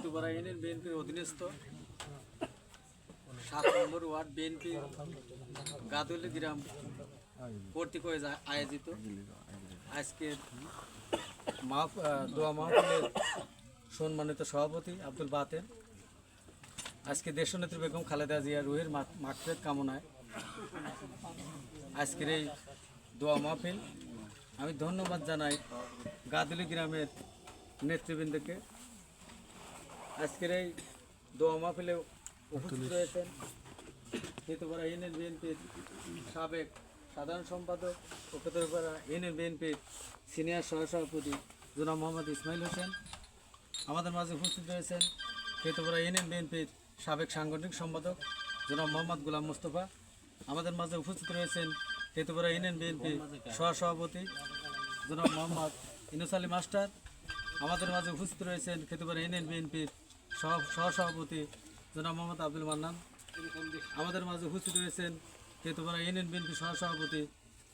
খেতুপাড়া union বিএনপির অধীনস্থ 7 নম্বর word BNP গাদুলি গ্রাম কর্তৃক আয়োজিত আজকের দোয়া মাহফিলের সম্মানিত সভাপতি আব্দুল বাতেন আজকে দেশনেত্রী বেগম খালেদা জিয়া রুহের মাগফিরাত কামনায় আজকের এই দোয়া মাহফিল আমি ধন্যবাদ জানাই গাদুলি গ্রামের নেতৃবৃন্দকে। আজকের এই দোয়া মাহফিলে উপস্থিত রয়েছেন খেতুপাড়া ইউনিয়ন বিএনপির সাবেক সাধারণ সম্পাদক ও খেতুপাড়া ইউনিয়ন বিএনপির সিনিয়র সহসভাপতি জনাব মোহাম্মদ ইসমাইল হোসেন। আমাদের মাঝে উপস্থিত রয়েছেন খেতুপাড়া ইউনিয়ন বিএনপির সাবেক সাংগঠনিক সম্পাদক জনাব মোহাম্মদ গোলাম মোস্তফা। আমাদের মাঝে উপস্থিত রয়েছেন খেতুপাড়া ইউনিয়ন বিএনপির সহসভাপতি জনাব মোহাম্মদ ইনুস আলী মাস্টার। আমাদের মাঝে উপস্থিত রয়েছেন খেতুপাড়া ইউনিয়ন বিএনপির সহসভাপতি জনাব মোহাম্মদ আব্দুল মান্নান। আমাদের মাঝে উপস্থিত রয়েছেন খেতুপাড়া ইউনিয়ন বিএনপির সহসভাপতি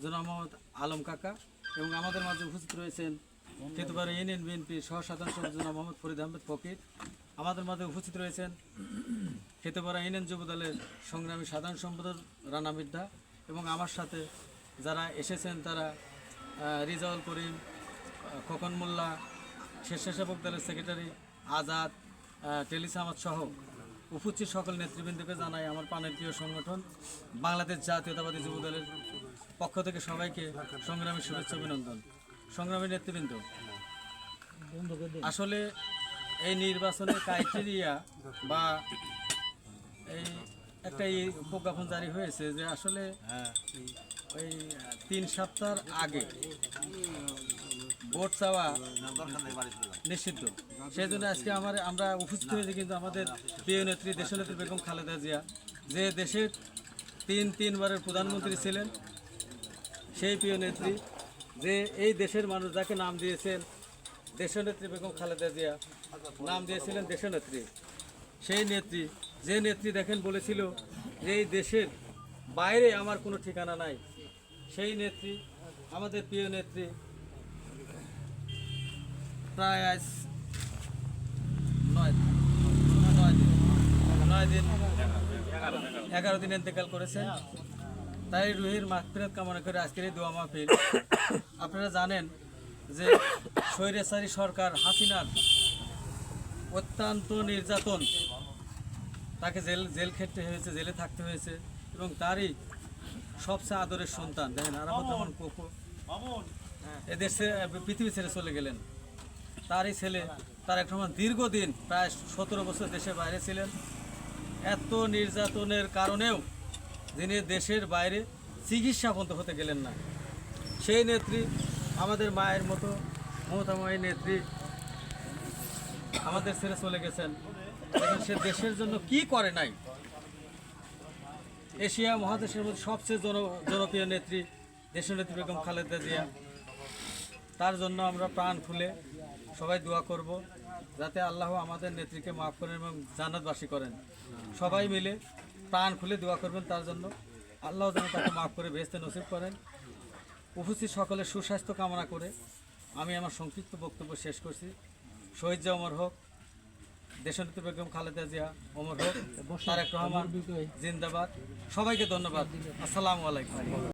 জনাব মোহাম্মদ আলম কাকা এবং আমাদের মাঝে উপস্থিত রয়েছেন খেতুপাড়া ইউনিয়ন বিএনপির সহসাধারণ সম্পাদক জনাব মোহাম্মদ ফরিদ আহমেদ ফকির। আমাদের মাঝে উপস্থিত রয়েছেন খেতুপাড়া ইউনিয়ন যুব দলের সংগ্রামী সাধারণ সম্পাদক রানা মির্জা এবং আমার সাথে যারা এসেছেন তারা রিজাউল করিম, খোকন মোল্লা, স্বেচ্ছাসেবক দলের সেক্রেটারি আজাদ, টেলিস আহমদ সহ উপস্থিত সকল নেতৃবৃন্দকে জানাই আমার প্রাণের প্রিয় সংগঠন বাংলাদেশ জাতীয়তাবাদী যুব দলের পক্ষ থেকে সবাইকে সংগ্রামী শুভেচ্ছা অভিনন্দন। সংগ্রামী নেতৃবৃন্দ, আসলে এই নির্বাচনের ক্রাইটেরিয়া বা এই একটা প্রজ্ঞাপন জারি হয়েছে যে আসলে ওই 3 সপ্তাহ আগে ভোট চাওয়া নিষিদ্ধ। সেই জন্য আজকে আমরা উপস্থিত হয়েছি কিন্তু আমাদের প্রিয় নেত্রী দেশনেত্রী বেগম খালেদা জিয়া যে দেশের 3 বারের প্রধানমন্ত্রী ছিলেন, সেই প্রিয় নেত্রী যে এই দেশের মানুষ যাকে নাম দিয়েছেন দেশনেত্রী বেগম খালেদা জিয়া, নাম দিয়েছিলেন দেশনেত্রী। সেই নেত্রী যে নেত্রী দেখেন বলেছিল যে এই দেশের বাইরে আমার কোনো ঠিকানা নাই, সেই নেত্রী আমাদের প্রিয় নেত্রী প্রায় আজ 11 দিন ইন্তেকাল করেছেন। তাই রুহির মাগফিরাত কামনা করে আজকের এই দোয়া মাহফিল। আপনারা জানেন যে স্বৈরাচারী সরকার হাসিনার অত্যন্ত নির্যাতন, তাকে জেল খেটতে হয়েছে, জেলে থাকতে হয়েছে এবং তারই সবচেয়ে আদরের সন্তান দেখেন আরাফাত রহমান কোকো এদেশে পৃথিবী ছেড়ে চলে গেলেন। তারই ছেলে তারেক রহমান দীর্ঘদিন প্রায় 17 বছর দেশের বাইরে ছিলেন। এত নির্যাতনের কারণেও যিনি দেশের বাইরে চিকিৎসা পর্যন্ত হতে গেলেন না, সেই নেত্রী আমাদের মায়ের মতো মমতাময়ী নেত্রী আমাদের ছেড়ে চলে গেছেন। এবং সে দেশের জন্য কি করে নাই। এশিয়া মহাদেশের মধ্যে সবচেয়ে জনপ্রিয় নেত্রী দেশনেত্রী বেগম খালেদা জিয়া। তার জন্য আমরা প্রাণ খুলে সবাই দোয়া করব যাতে আল্লাহ আমাদের নেত্রীকে মাফ করেন এবং জান্নাতবাসী করেন। সবাই মিলে প্রাণ খুলে দোয়া করবেন তার জন্য, আল্লাহ যেন তাকে মাফ করে বেহেশতে নসিব করেন। উপস্থিত সকলের সুস্বাস্থ্য কামনা করে আমি আমার সংক্ষিপ্ত বক্তব্য শেষ করছি। শহীদ জিয়া অমর হোক, দেশনেত্রী বেগম খালেদা জিয়া অমর হোক, তারেক রহমান জিন্দাবাদ। সবাইকে ধন্যবাদ। আসসালামু আলাইকুম।